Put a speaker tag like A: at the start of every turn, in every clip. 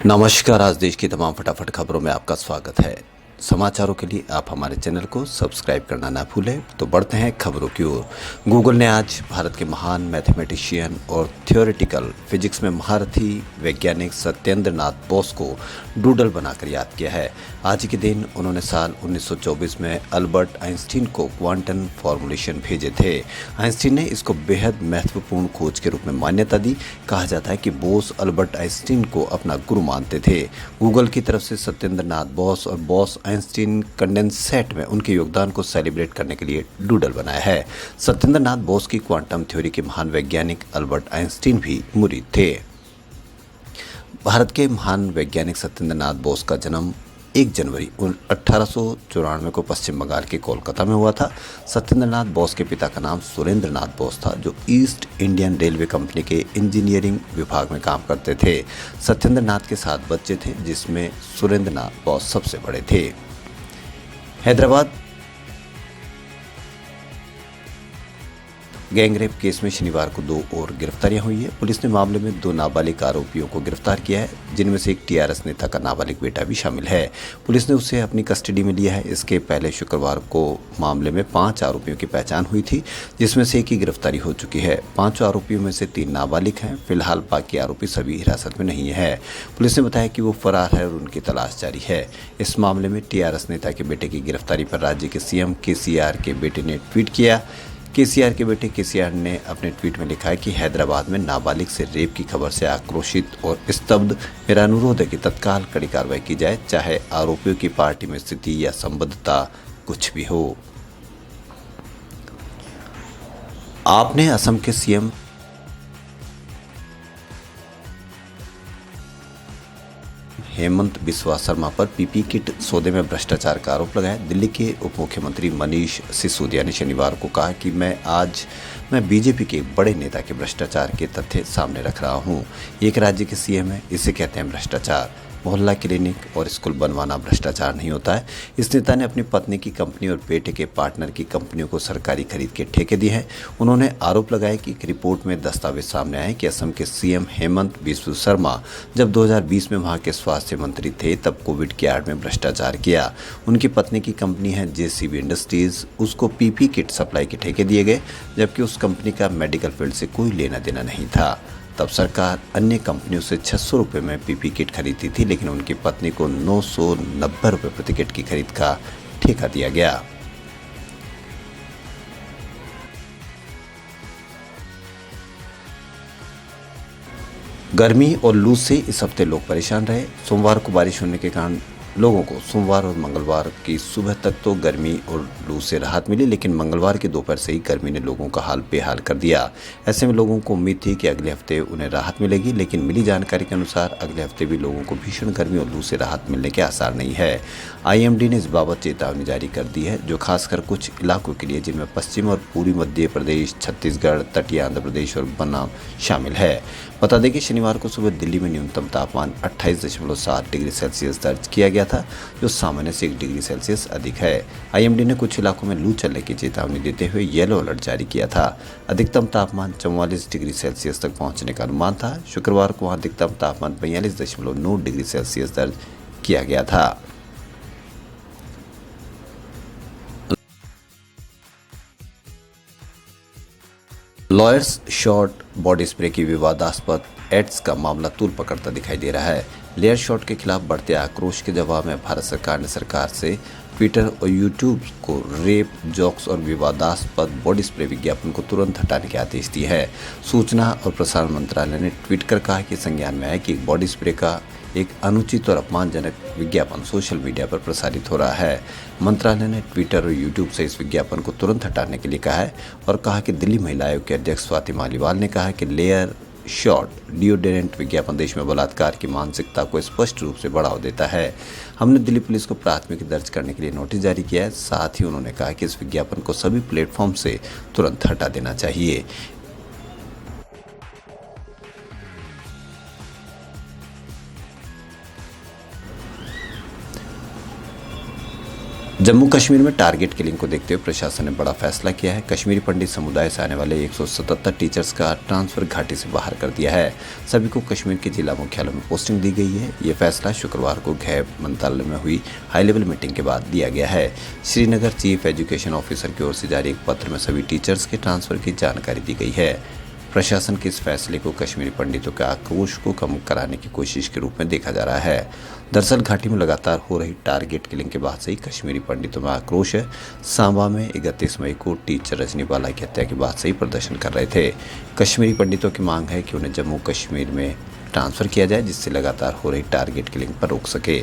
A: नमस्कार। आज देश की तमाम फटाफट खबरों में आपका स्वागत है। समाचारों के लिए आप हमारे चैनल को सब्सक्राइब करना ना भूलें। तो बढ़ते हैं खबरों की ओर। गूगल ने आज भारत के महान मैथमेटिशियन और थ्योरेटिकल फिजिक्स में महारथी वैज्ञानिक सत्येंद्र नाथ बोस को डूडल बनाकर याद किया है। आज के दिन उन्होंने साल 1924 में अल्बर्ट आइंस्टीन को क्वांटम फॉर्मूलेशन भेजे थे। आइंस्टीन ने इसको बेहद महत्वपूर्ण खोज के रूप में मान्यता दी। कहा जाता है कि बोस अल्बर्ट आइंस्टीन को अपना गुरु मानते थे। गूगल की तरफ से सत्येंद्र नाथ बोस और बोस आइंस्टीन कंडेंसेट में उनके योगदान को सेलिब्रेट करने के लिए डूडल बनाया है। सत्येंद्र नाथ बोस की क्वांटम थ्योरी के महान वैज्ञानिक अल्बर्ट आइंस्टीन भी मुरीद थे। भारत के महान वैज्ञानिक सत्येंद्र नाथ बोस का जन्म 1 जनवरी 1894 को पश्चिम बंगाल के कोलकाता में हुआ था। सत्येंद्र नाथ बोस के पिता का नाम सुरेंद्र नाथ बोस था, जो ईस्ट इंडियन रेलवे कंपनी के इंजीनियरिंग विभाग में काम करते थे। सत्येंद्र नाथ के 7 बच्चे थे, जिसमें सुरेंद्र नाथ बोस सबसे बड़े थे। हैदराबाद गैंगरेप केस में शनिवार को 2 और गिरफ्तारियां हुई है। पुलिस ने मामले में 2 नाबालिग आरोपियों को गिरफ्तार किया है, जिनमें से एक टीआरएस नेता का नाबालिग बेटा भी शामिल है। पुलिस ने उसे अपनी कस्टडी में लिया है। इसके पहले शुक्रवार को मामले में 5 आरोपियों की पहचान हुई थी, जिसमें से एक की गिरफ्तारी हो चुकी है। 5 आरोपियों में से 3 नाबालिग हैं। फिलहाल बाकी आरोपी सभी हिरासत में नहीं है। पुलिस ने बताया कि वो फरार है और उनकी तलाश जारी है। इस मामले में टीआरएस नेता के बेटे की गिरफ्तारी पर राज्य के सीएम केसीआर के बेटे ने ट्वीट किया। केसीआर के बेटे केसीआर ने अपने ट्वीट में लिखा है कि हैदराबाद में नाबालिग से रेप की खबर से आक्रोशित और स्तब्ध, मेरा अनुरोध है कि तत्काल कड़ी कार्रवाई की जाए, चाहे आरोपियों की पार्टी में स्थिति या संबद्धता कुछ भी हो। आपने असम के सीएम हेमंत बिस्वा शर्मा पर पीपी किट सौदे में भ्रष्टाचार का आरोप लगाया। दिल्ली के उप मुख्यमंत्री मनीष सिसोदिया ने शनिवार को कहा कि मैं बीजेपी के बड़े नेता के भ्रष्टाचार के तथ्य सामने रख रहा हूं। एक राज्य के सीएम है, इसे कहते हैं भ्रष्टाचार। मोहल्ला क्लिनिक और स्कूल बनवाना भ्रष्टाचार नहीं होता है। इस नेता ने अपनी पत्नी की कंपनी और बेटे के पार्टनर की कंपनियों को सरकारी खरीद के ठेके दिए हैं। उन्होंने आरोप लगाया कि एक रिपोर्ट में दस्तावेज सामने आए कि असम के सीएम हेमंत बिस्वा शर्मा जब 2020 में वहां के स्वास्थ्य मंत्री थे, तब कोविड की आड़ में भ्रष्टाचार किया। उनकी पत्नी की कंपनी है जेसीबी इंडस्ट्रीज, उसको पीपी किट सप्लाई के ठेके दिए गए, जबकि उस कंपनी का मेडिकल फील्ड से कोई लेना देना नहीं था। तब सरकार अन्य कंपनियों से 600 रुपये में पीपी किट खरीदती थी, लेकिन उनकी पत्नी को 990 रुपये प्रति किट की खरीद का ठेका दिया गया। गर्मी और लू से इस हफ्ते लोग परेशान रहे। सोमवार को बारिश होने के कारण लोगों को सोमवार और मंगलवार की सुबह तक तो गर्मी और लू से राहत मिली, लेकिन मंगलवार की दोपहर से ही गर्मी ने लोगों का हाल बेहाल कर दिया। ऐसे में लोगों को उम्मीद थी कि अगले हफ्ते उन्हें राहत मिलेगी, लेकिन मिली जानकारी के अनुसार अगले हफ्ते भी लोगों को भीषण गर्मी और लू से राहत मिलने के आसार नहीं है। आईएमडी ने इस बाबत चेतावनी जारी कर दी है, जो खासकर कुछ इलाकों के लिए, जिनमें पश्चिम और पूर्वी मध्य प्रदेश, छत्तीसगढ़, तटीय आंध्र प्रदेश और बनाम शामिल है। बता दें कि शनिवार को सुबह दिल्ली में न्यूनतम तापमान 28.7 डिग्री सेल्सियस दर्ज किया गया था, जो सामान्य से 1 डिग्री सेल्सियस अधिक है। आईएमडी ने कुछ इलाकों में लू चलने की चेतावनी देते हुए येलो अलर्ट जारी किया था। अधिकतम तापमान 44 डिग्री सेल्सियस तक पहुंचने का अनुमान था। शुक्रवार को वहां अधिकतम तापमान 42.9 डिग्री सेल्सियस दर्ज किया गया था। लॉयर्स शॉट बॉडी स्प्रे की विवादास्पद एड्स का मामला तूल पकड़ता दिखाई दे रहा है। लेयर शॉट के खिलाफ बढ़ते आक्रोश के जवाब में भारत सरकार ने सरकार से ट्विटर और यूट्यूब को रेप, जोक्स और विवादास्पद बॉडी स्प्रे विज्ञापन को तुरंत हटाने के आदेश दिए हैं। सूचना और प्रसारण मंत्रालय ने ट्वीट कर कहा कि संज्ञान में है कि बॉडी स्प्रे का एक अनुचित और अपमानजनक विज्ञापन सोशल मीडिया पर प्रसारित हो रहा है। मंत्रालय ने ट्विटर और यूट्यूब से इस विज्ञापन को तुरंत हटाने के लिए कहा है और कहा कि दिल्ली महिला आयोग के अध्यक्ष स्वाति मालीवाल ने कहा कि लेयर शॉट डिओड्रेंट विज्ञापन देश में बलात्कार की मानसिकता को स्पष्ट रूप से बढ़ावा देता है। हमने दिल्ली पुलिस को प्राथमिकी दर्ज करने के लिए नोटिस जारी किया है। साथ ही उन्होंने कहा कि इस विज्ञापन को सभी प्लेटफॉर्म से तुरंत हटा देना चाहिए। जम्मू कश्मीर में टारगेट किलिंग को देखते हुए प्रशासन ने बड़ा फैसला किया है। कश्मीरी पंडित समुदाय से आने वाले 177 टीचर्स का ट्रांसफर घाटी से बाहर कर दिया है। सभी को कश्मीर के जिला मुख्यालय में पोस्टिंग दी गई है। ये फैसला शुक्रवार को गृह मंत्रालय में हुई हाई लेवल मीटिंग के बाद दिया गया है। श्रीनगर चीफ एजुकेशन ऑफिसर की ओर से जारी एक पत्र में सभी टीचर्स के ट्रांसफर की जानकारी दी गई है। प्रशासन के इस फैसले को कश्मीरी पंडितों के आक्रोश को कम कराने की कोशिश के रूप में देखा जा रहा है। दरअसल घाटी में लगातार हो रही टारगेट किलिंग के बाद से ही कश्मीरी पंडितों में आक्रोश है। सांबा में 31 मई को टीचर रजनी बाला की हत्या के बाद से ही प्रदर्शन कर रहे थे। कश्मीरी पंडितों की मांग है कि उन्हें जम्मू कश्मीर में ट्रांसफ़र किया जाए, जिससे लगातार हो रही टारगेट किलिंग पर रोक सके।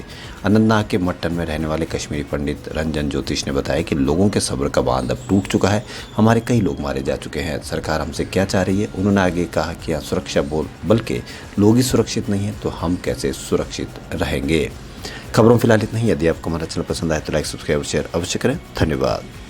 A: अनंतनाग के मट्टन में रहने वाले कश्मीरी पंडित रंजन ज्योतिष ने बताया कि लोगों के सब्र का बांध अब टूट चुका है। हमारे कई लोग मारे जा चुके हैं। सरकार हमसे क्या चाह रही है? उन्होंने आगे कहा कि यहाँ सुरक्षा बल्कि लोग ही सुरक्षित नहीं है तो हम कैसे सुरक्षित रहेंगे। खबरों फिलहाल इतना ही। यदि आपको हमारा चैनल पसंद आए तो लाइक, सब्सक्राइब और शेयर अवश्य करें। धन्यवाद।